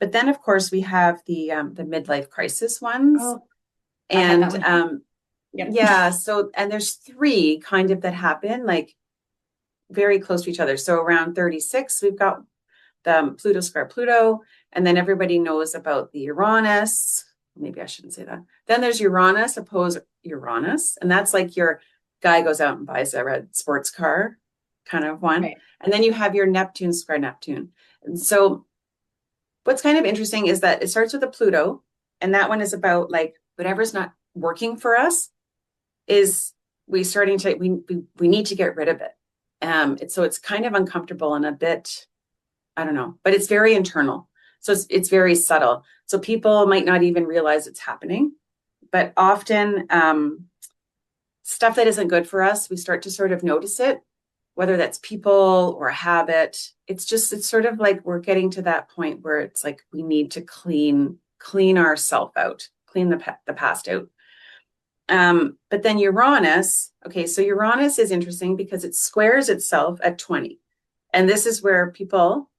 But then, of course, we have the midlife crisis ones. Oh, I've had that And one too. Yep. yeah, so, and there's three kind of that happen like very close to each other. So around 36, we've got the Pluto square Pluto, and then everybody knows about the Uranus. Maybe I shouldn't say that. Then there's Uranus oppose Uranus, and that's like your guy goes out and buys a red sports car kind of one. Right. And then you have your Neptune square Neptune. And so what's kind of interesting is that it starts with a Pluto, and that one is about like whatever's not working for us is we need to get rid of it. It's kind of uncomfortable and a bit, I don't know, but it's very internal. So it's very subtle. So people might not even realize it's happening, but often stuff that isn't good for us, we start to sort of notice it, whether that's people or a habit. It's sort of like we're getting to that point where it's like we need to clean ourselves out, clean the past out. But then Uranus, okay, so Uranus is interesting because it squares itself at 20. And this is where people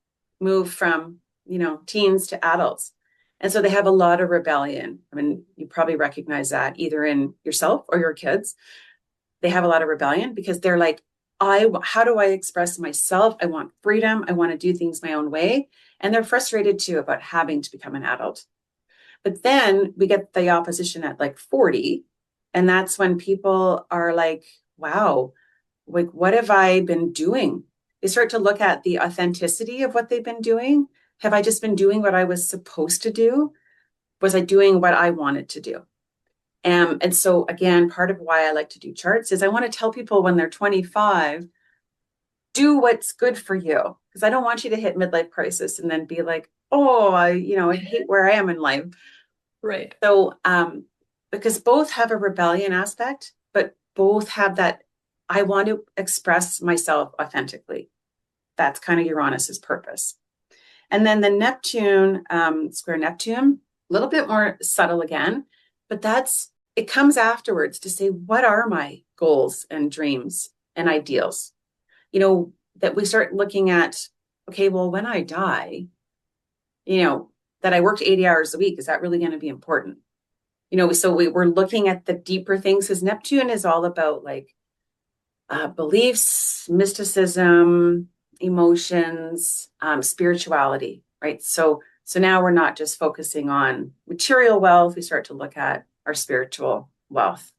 move from, teens to adults. And so they have a lot of rebellion. I mean, you probably recognize that either in yourself or your kids. They have a lot of rebellion because they're like, how do I express myself? I want freedom. I want to do things my own way. And they're frustrated too about having to become an adult. But then we get the opposition at like 40. And that's when people are like, wow, like, what have I been doing? They start to look at the authenticity of what they've been doing. Have I just been doing what I was supposed to do? Was I doing what I wanted to do? And so, again, part of why I like to do charts is I want to tell people when they're 25, do what's good for you. Because I don't want you to hit midlife crisis and then be like, oh, I hate where I am in life. Right. So, because both have a rebellion aspect, but both have that I want to express myself authentically. That's kind of Uranus's purpose. And then the Neptune, square Neptune, a little bit more subtle again, but it comes afterwards to say, what are my goals and dreams and ideals? That we start looking at, okay, well, when I die, that I worked 80 hours a week, is that really going to be important? So we're looking at the deeper things because Neptune is all about like beliefs, mysticism, emotions, spirituality, right? So now we're not just focusing on material wealth. We start to look at our spiritual wealth.